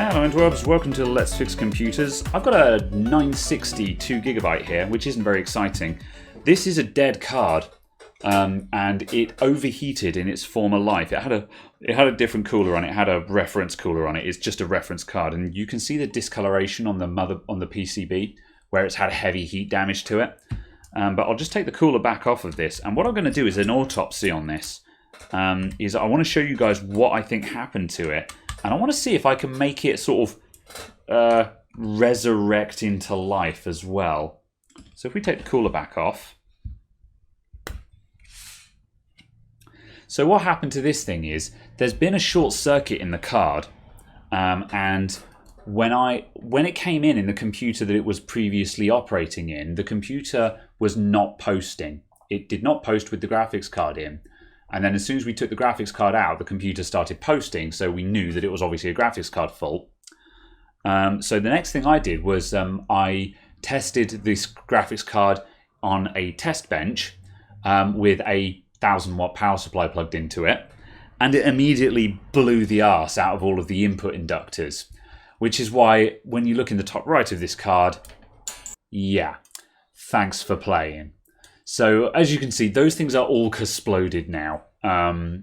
Hello interwebs, welcome to Let's Fix Computers. I've got a 960 2GB here, which isn't very exciting. This is a dead card, and it overheated in its former life. It had a different cooler on it. It had a reference cooler on it. It's just a reference card, and you can see the discoloration on the PCB where it's had heavy heat damage to it. But I'll just take the cooler back off of this, and what I'm going to do is an autopsy on this. Is I want to show you guys what I think happened to it. And I want to see if I can make it sort of resurrect into life as well. So if we take the cooler back off. So what happened to this thing is there's been a short circuit in the card. And when it came in the computer that it was previously operating in, the computer was not posting. It did not post with the graphics card in. And then as soon as we took the graphics card out, the computer started posting, so we knew that it was obviously a graphics card fault. So the next thing I did was I tested this graphics card on a test bench with a 1000-watt power supply plugged into it, and it immediately blew the arse out of all of the input inductors, which is why when you look in the top right of this card, yeah, thanks for playing. So as you can see, those things are all exploded now.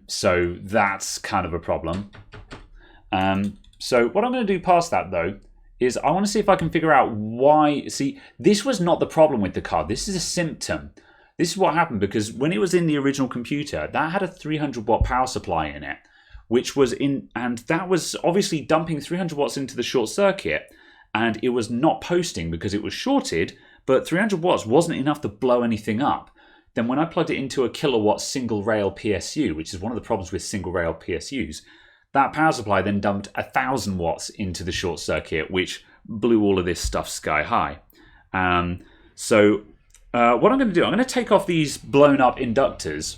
So that's kind of a problem. So what I'm going to do past that though, is I want to see if I can figure out why. See, this was not the problem with the card. This is a symptom. This is what happened because when it was in the original computer, that had a 300-watt power supply in it, which was and that was obviously dumping 300 watts into the short circuit, and it was not posting because it was shorted. But 300 watts wasn't enough to blow anything up. Then when I plugged it into a kilowatt single rail PSU, which is one of the problems with single rail PSUs, that power supply then dumped 1000 watts into the short circuit, which blew all of this stuff sky high. So what I'm going to do, I'm going to take off these blown up inductors,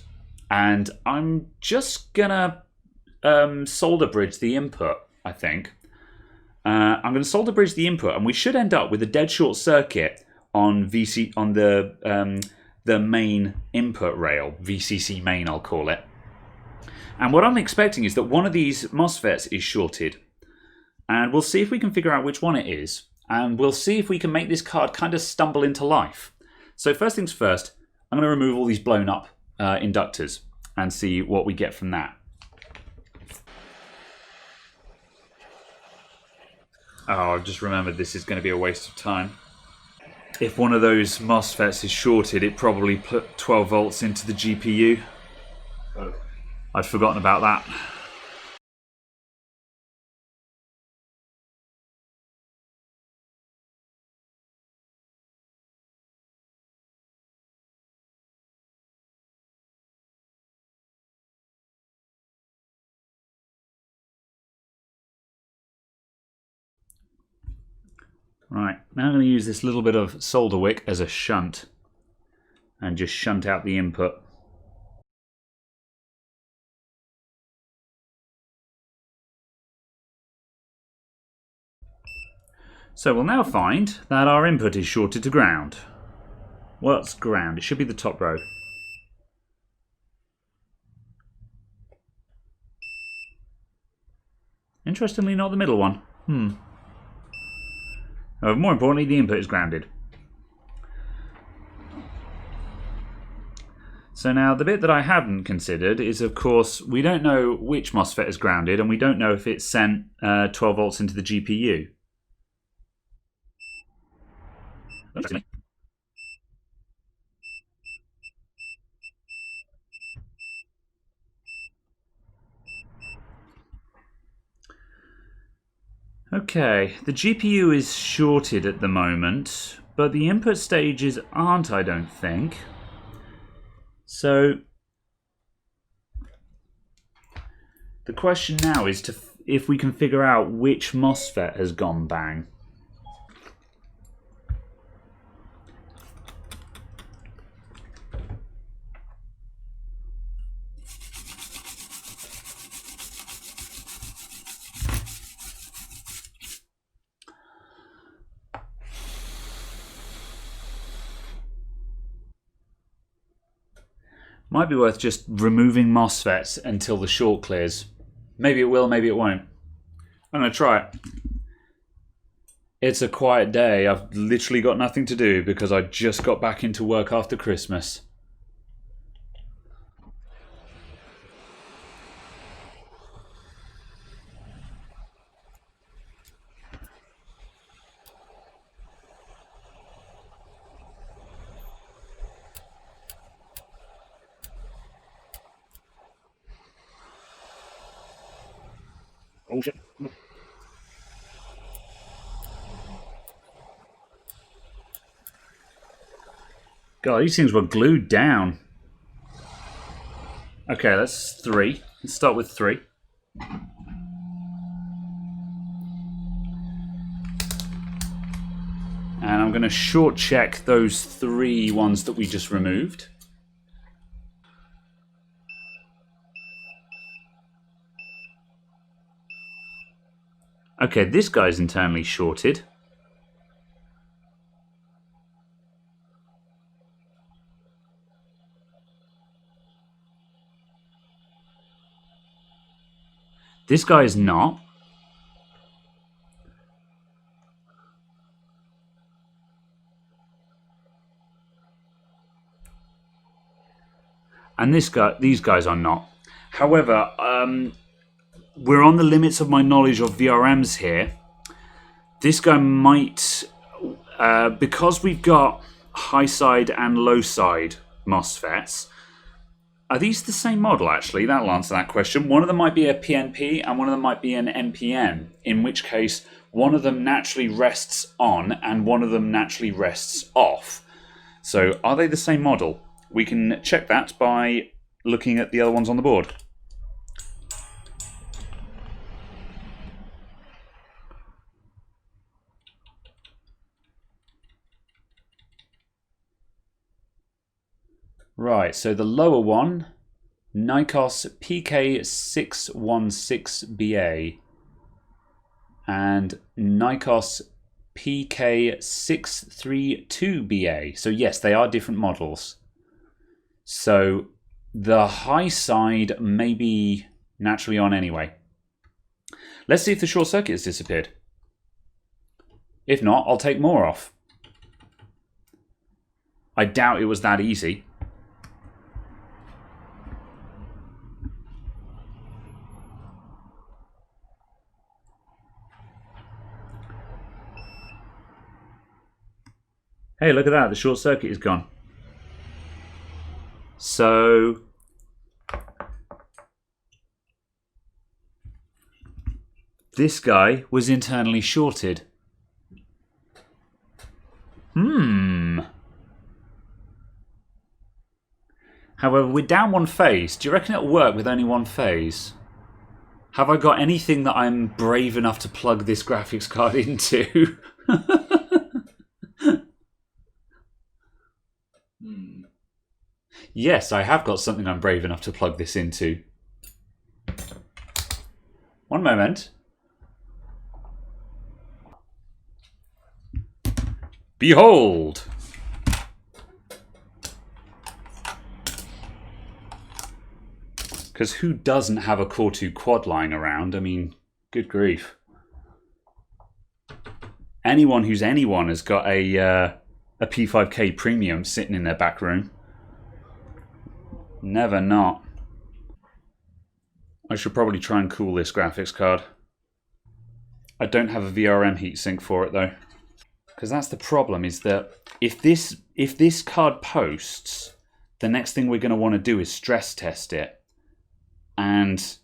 and I'm just going to solder bridge the input, I think. I'm going to solder bridge the input, and we should end up with a dead short circuit on the main input rail, VCC main I'll call it. And what I'm expecting is that one of these MOSFETs is shorted. And we'll see if we can figure out which one it is. And we'll see if we can make this card kind of stumble into life. So first things first, I'm going to remove all these blown up inductors and see what we get from that. Oh, I've just remembered this is going to be a waste of time. If one of those MOSFETs is shorted, it probably put 12 volts into the GPU. Oh. I'd forgotten about that. Right, now I'm going to use this little bit of solder wick as a shunt and just shunt out the input. So we'll now find that our input is shorted to ground. What's ground? It should be the top row. Interestingly, not the middle one. More importantly, the input is grounded. So now the bit that I haven't considered is, of course, we don't know which MOSFET is grounded, and we don't know if it's sent 12 volts into the GPU. Okay, the GPU is shorted at the moment, but the input stages aren't, I don't think. So the question now is if we can figure out which MOSFET has gone bang. Might be worth just removing MOSFETs until the short clears. Maybe it will, maybe it won't. I'm going to try it. It's a quiet day. I've literally got nothing to do because I just got back into work after Christmas. Oh shit. God, these things were glued down. Okay, that's 3. Let's start with 3. And I'm going to short check those 3 ones that we just removed. Okay, this guy's internally shorted. This guy is not. And these guys are not. However, we're on the limits of my knowledge of VRMs here. This guy might, because we've got high side and low side MOSFETs. Are these the same model, actually? That'll answer that question. One of them might be a PNP and one of them might be an NPN, in which case one of them naturally rests on and one of them naturally rests off. So are they the same model? We can check that by looking at the other ones on the board. Right, so the lower one, Nikos PK616BA and Nikos PK632BA. So yes, they are different models. So the high side may be naturally on anyway. Let's see if the short circuit has disappeared. If not, I'll take more off. I doubt it was that easy. Hey, look at that, the short circuit is gone. So this guy was internally shorted. However, we're down one phase. Do you reckon it'll work with only one phase? Have I got anything that I'm brave enough to plug this graphics card into? Yes, I have got something I'm brave enough to plug this into. One moment. Behold! Because who doesn't have a Core 2 quad lying around? I mean, good grief. Anyone who's anyone has got a P5K Premium sitting in their back room. Never not. I should probably try and cool this graphics card. I don't have a VRM heatsink for it though. Because that's the problem, is that if this card posts, the next thing we're going to want to do is stress test it. And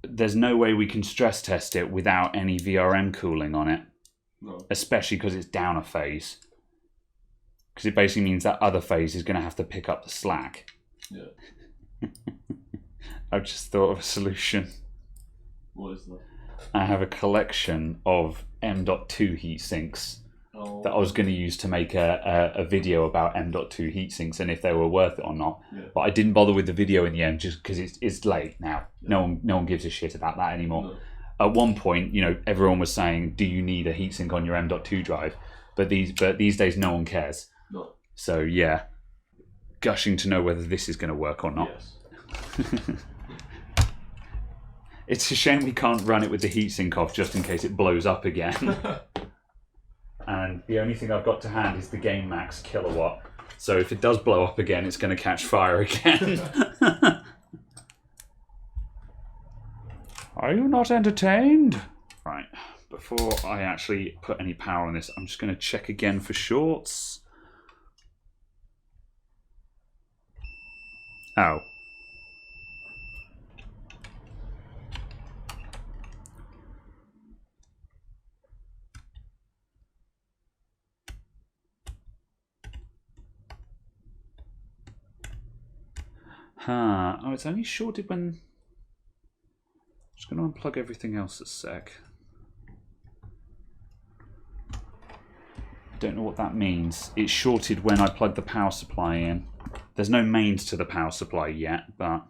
there's no way we can stress test it without any VRM cooling on it. No. Especially because it's down a phase. Because it basically means that other phase is going to have to pick up the slack. Yeah. I've just thought of a solution. What is that? I have a collection of M.2 heatsinks that I was going to use to make a video about M.2 heatsinks and if they were worth it or not. Yeah. But I didn't bother with the video in the end just because it's late now. Yeah. No one gives a shit about that anymore. No. At one point, everyone was saying, "Do you need a heatsink on your M.2 drive?" But these days, no one cares. No. So yeah, gushing to know whether this is going to work or not. Yes. It's a shame we can't run it with the heatsink off just in case it blows up again. the only thing I've got to hand is the Game Max kilowatt. So if it does blow up again, it's going to catch fire again. Are you not entertained? Right, before I actually put any power on this, I'm just going to check again for shorts. Oh. Huh. Oh, it's only shorted when... I'm just going to unplug everything else a sec. I don't know what that means. It's shorted when I plug the power supply in. There's no mains to the power supply yet, but...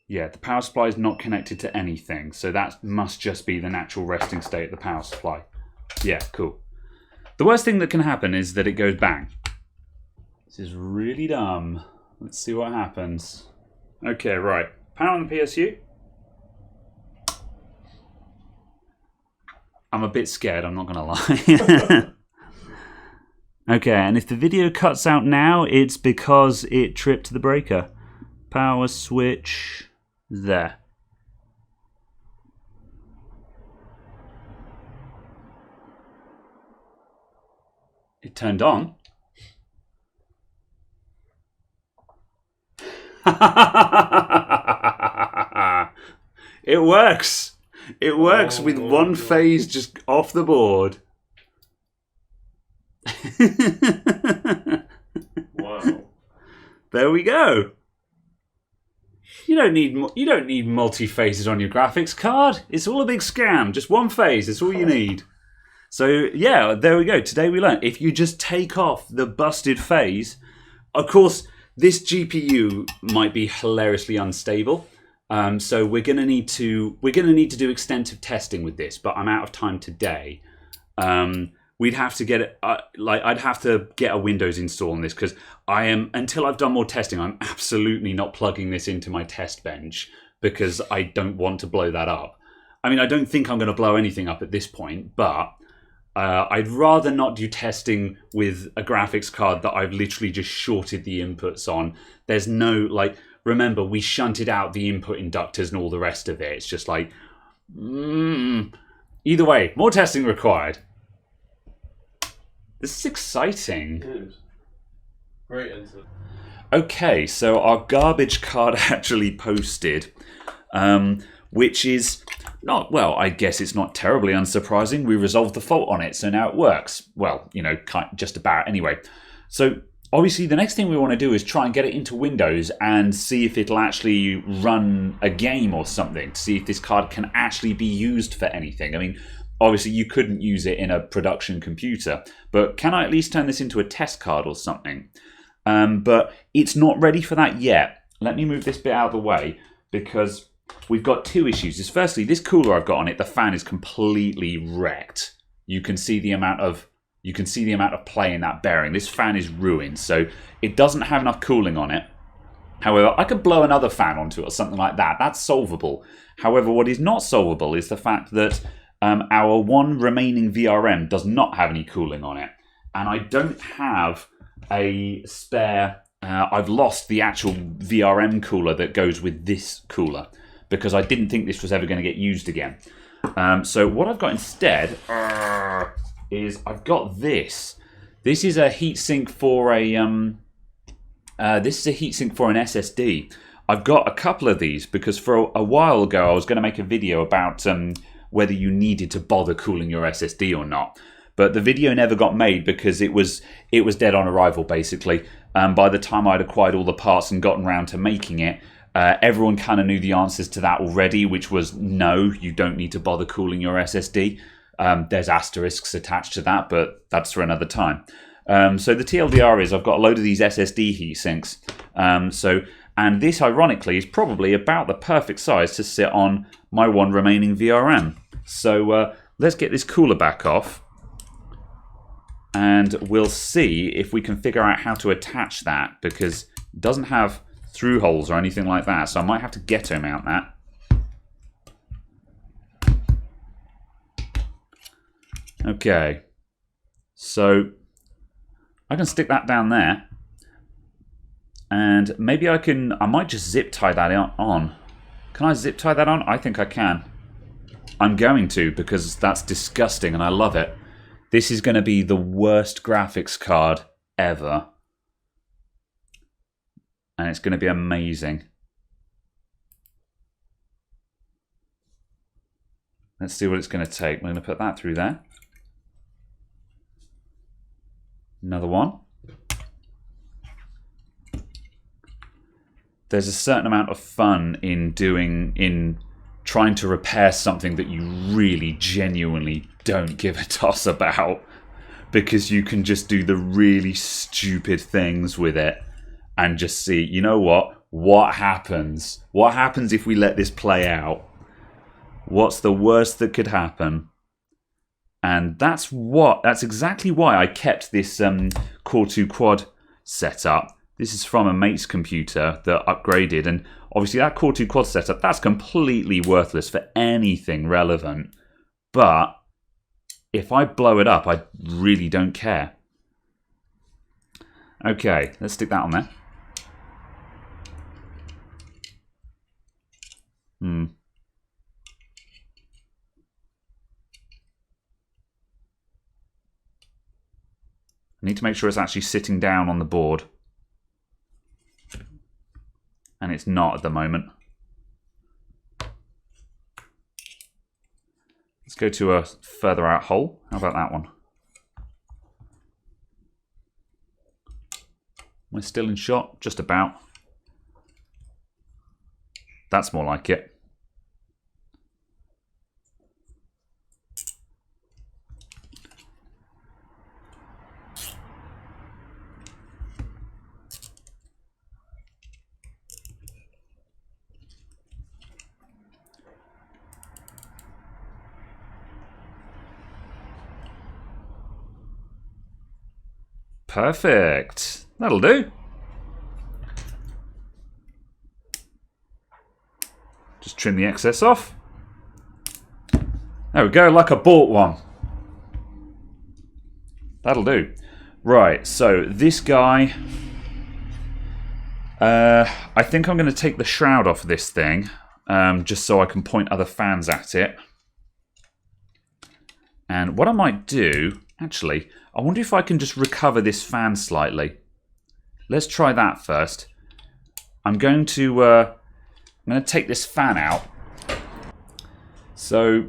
Yeah, the power supply is not connected to anything, so that must just be the natural resting state of the power supply. Yeah, cool. The worst thing that can happen is that it goes bang. This is really dumb. Let's see what happens. Okay, right. Power on the PSU. I'm a bit scared, I'm not going to lie. Okay, and if the video cuts out now, it's because it tripped the breaker. Power switch there. It turned on. It works. It works with one phase just off the board. Wow. There we go. You don't need multi-phases on your graphics card. It's all a big scam. Just one phase. It's all you need. So yeah, there we go. Today we learned if you just take off the busted phase. Of course, this GPU might be hilariously unstable. So we're gonna need to do extensive testing with this. But I'm out of time today. We'd have to get it. I'd have to get a Windows install on this because until I've done more testing, I'm absolutely not plugging this into my test bench because I don't want to blow that up. I mean, I don't think I'm going to blow anything up at this point, but I'd rather not do testing with a graphics card that I've literally just shorted the inputs on. There's no, remember, we shunted out the input inductors and all the rest of it. It's just like, either way, more testing required. This is exciting. It is. Great insight. Okay, so our garbage card actually posted, which is not, well, I guess it's not terribly unsurprising. We resolved the fault on it, so now it works. Well, just about anyway. So obviously the next thing we want to do is try and get it into Windows and see if it'll actually run a game or something, to see if this card can actually be used for anything. I mean, obviously you couldn't use it in a production computer, but can I at least turn this into a test card or something? But it's not ready for that yet. Let me move this bit out of the way because we've got two issues. Firstly, this cooler I've got on it, the fan is completely wrecked. You can see the amount of play in that bearing. This fan is ruined, so it doesn't have enough cooling on it. However, I could blow another fan onto it or something like that. That's solvable. However, what is not solvable is the fact that our one remaining VRM does not have any cooling on it. And I don't have a spare... I've lost the actual VRM cooler that goes with this cooler because I didn't think this was ever going to get used again. So what I've got instead is I've got this. This is a heatsink for an SSD. I've got a couple of these because for a while ago I was going to make a video about whether you needed to bother cooling your SSD or not. But the video never got made because it was dead on arrival, basically. By the time I'd acquired all the parts and gotten around to making it, everyone kind of knew the answers to that already, which was no, you don't need to bother cooling your SSD. There's asterisks attached to that, but that's for another time. So the TLDR is I've got a load of these SSD heatsinks. And this, ironically, is probably about the perfect size to sit on my one remaining VRM. So let's get this cooler back off. And we'll see if we can figure out how to attach that, because it doesn't have through holes or anything like that. So I might have to ghetto mount that. Okay. So I can stick that down there. And maybe I might just zip tie that on. Can I zip tie that on? I think I can. I'm going to, because that's disgusting and I love it. This is going to be the worst graphics card ever. And it's going to be amazing. Let's see what it's going to take. We're going to put that through there. Another one. There's a certain amount of fun in trying to repair something that you really genuinely don't give a toss about, because you can just do the really stupid things with it and just see, you know what happens? What happens if we let this play out? What's the worst that could happen? And that's exactly why I kept this Core 2 Quad setup. This is from a mate's computer that upgraded, and obviously that Core 2 Quad setup, that's completely worthless for anything relevant. But if I blow it up, I really don't care. Okay, let's stick that on there. I need to make sure it's actually sitting down on the board. And it's not at the moment. Let's go to a further out hole. How about that one? We're still in shot, just about. That's more like it. Perfect. That'll do. Just trim the excess off. There we go, like I bought one. That'll do. Right, so this guy... I think I'm going to take the shroud off this thing, just so I can point other fans at it. And what I might do... Actually, I wonder if I can just recover this fan slightly. Let's try that first. I'm going to take this fan out. So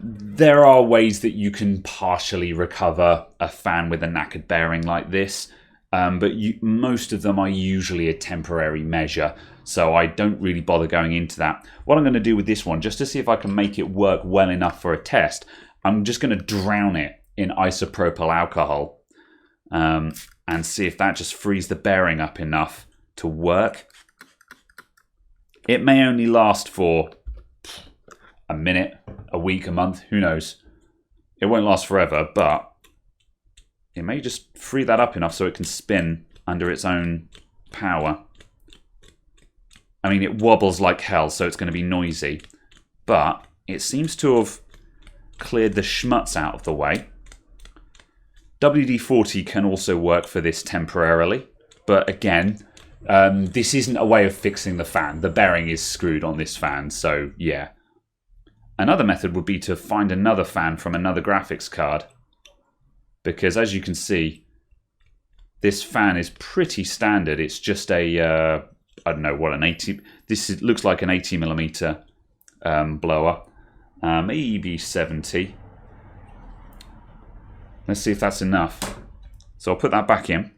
there are ways that you can partially recover a fan with a knackered bearing like this, but most of them are usually a temporary measure, so I don't really bother going into that. What I'm going to do with this one, just to see if I can make it work well enough for a test, I'm just going to drown it in isopropyl alcohol and see if that just frees the bearing up enough to work. It may only last for a minute, a week, a month, who knows. It won't last forever, but it may just free that up enough so it can spin under its own power. I mean, it wobbles like hell, so it's going to be noisy, but it seems to have cleared the schmutz out of the way. WD-40 can also work for this temporarily, but again, this isn't a way of fixing the fan. The bearing is screwed on this fan, so yeah. Another method would be to find another fan from another graphics card, because as you can see, this fan is pretty standard. It's just a, I don't know what an 80, looks like an 80mm blower, maybe 70. Let's see if that's enough. So I'll put that back in.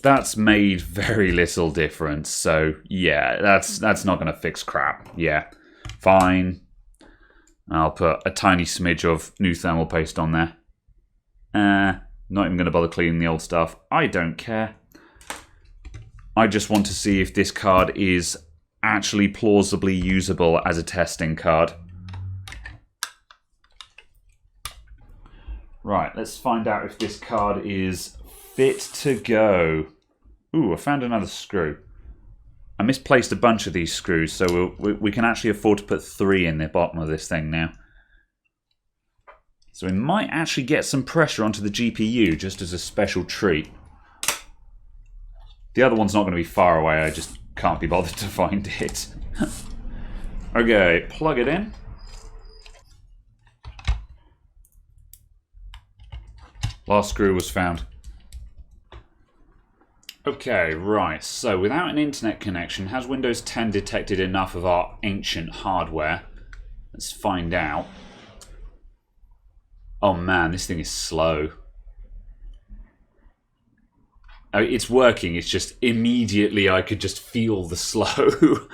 That's made very little difference. So yeah, that's not going to fix crap. Yeah, fine. I'll put a tiny smidge of new thermal paste on there. Not even going to bother cleaning the old stuff. I don't care. I just want to see if this card is actually plausibly usable as a testing card. Right, let's find out if this card is fit to go. Ooh, I found another screw. I misplaced a bunch of these screws, so we can actually afford to put 3 in the bottom of this thing now. So we might actually get some pressure onto the GPU just as a special treat. The other one's not going to be far away, I just can't be bothered to find it. Okay, plug it in. Last screw was found. Okay, right, so without an internet connection, has Windows 10 detected enough of our ancient hardware? Let's find out. Oh man, this thing is slow. Oh, it's working, it's just immediately I could just feel the slow.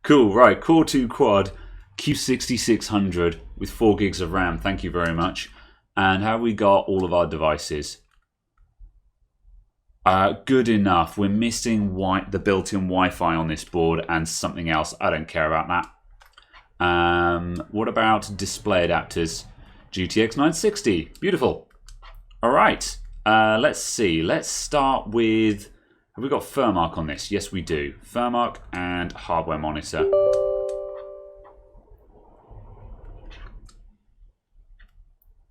Cool, right, Core 2 Quad, Q6600 with 4 gigs of RAM, thank you very much. And have we got all of our devices? Good enough. We're missing the built-in Wi-Fi on this board and something else. I don't care about that. What about display adapters? GTX 960. Beautiful. All right. Let's see. Let's start with... Have we got Firmark on this? Yes, we do. Firmark and hardware monitor.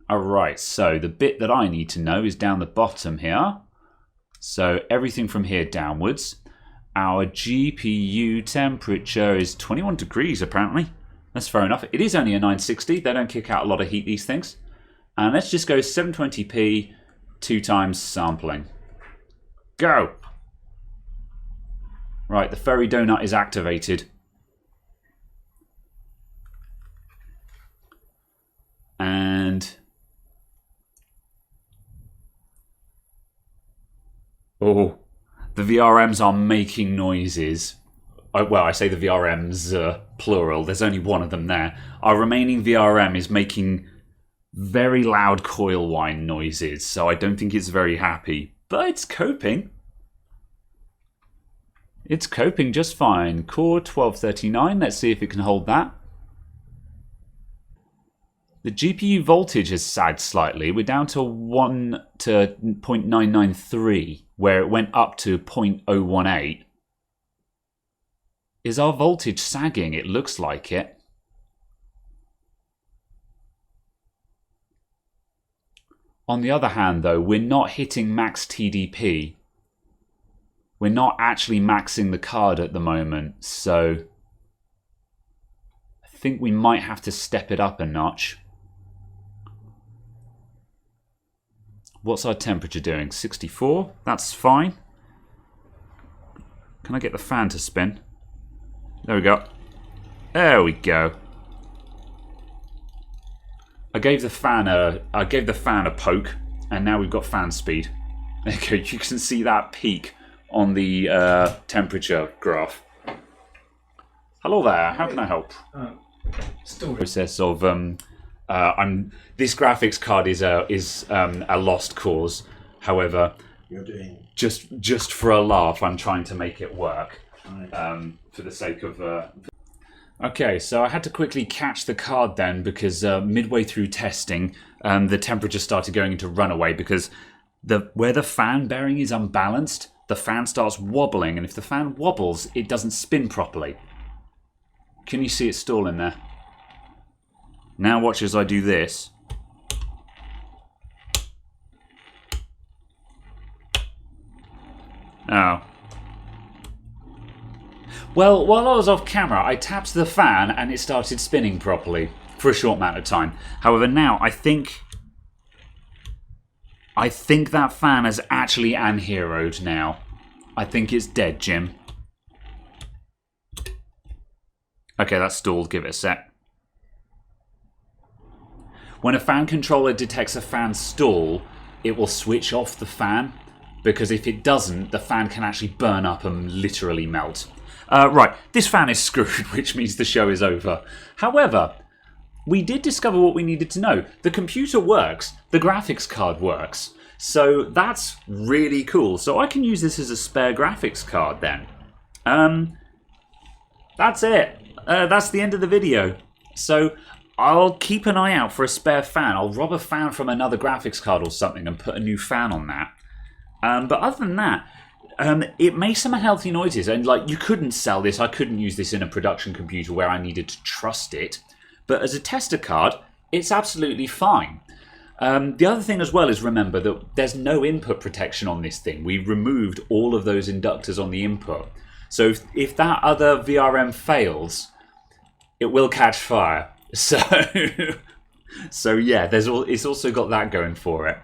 Alright, so the bit that I need to know is down the bottom here. So everything from here downwards. Our GPU temperature is 21 degrees apparently. That's fair enough. It is only a 960. They don't kick out a lot of heat, these things. And let's just go 720p, 2 times sampling. Go! Right, the fairy donut is activated. And... oh, the VRMs are making noises. Well, I say the VRMs, plural. There's only one of them there. Our remaining VRM is making very loud coil whine noises, so I don't think it's very happy. But it's coping. It's coping just fine. Core 1239, let's see if it can hold that. The GPU voltage has sagged slightly. We're down to 0.993, where it went up to 0.018. Is our voltage sagging? It looks like it. On the other hand, though, we're not hitting max TDP. We're not actually maxing the card at the moment, so I think we might have to step it up a notch. What's our temperature doing? 64? That's fine. Can I get the fan to spin? There we go. There we go. I gave the fan a poke, and now we've got fan speed. There you go. You can see that peak on the temperature graph. Hello there. How can I help? Still process of this graphics card is a lost cause. However, You're doing just for a laugh, I'm trying to make it work. right. For the sake of. Okay, so I had to quickly catch the card then because midway through testing, the temperature started going into runaway because where the fan bearing is unbalanced, the fan starts wobbling, and if the fan wobbles, it doesn't spin properly. Can you see it stalling there? Now watch as I do this. Oh. Well, while I was off camera, I tapped the fan and it started spinning properly for a short amount of time. However, now I think that fan has actually anheroed now. I think it's dead, Jim. Okay, that's stalled. Give it a sec. When a fan controller detects a fan stall, it will switch off the fan, because if it doesn't, the fan can actually burn up and literally melt. Right, this fan is screwed, which means the show is over. However, we did discover what we needed to know. The computer works, the graphics card works, so that's really cool. So I can use this as a spare graphics card then. That's it. That's the end of the video. So I'll keep an eye out for a spare fan. I'll rob a fan from another graphics card or something and put a new fan on that. But other than that, it makes some unhealthy noises, and like you couldn't sell this. I couldn't use this in a production computer where I needed to trust it. But as a tester card, it's absolutely fine. The other thing as well is remember that there's no input protection on this thing. We removed all of those inductors on the input. So if that other VRM fails, it will catch fire. So, so yeah, it's also got that going for it.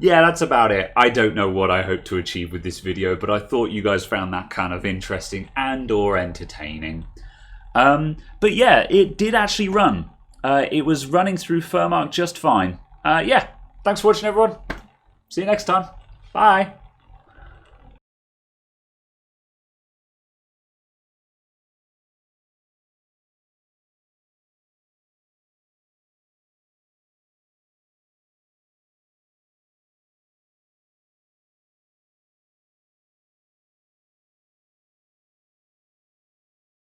Yeah, that's about it. I don't know what I hope to achieve with this video, but I thought you guys found that kind of interesting and or entertaining. But yeah, it did actually run. It was running through Firmark just fine. Yeah, thanks for watching, everyone. See you next time. Bye.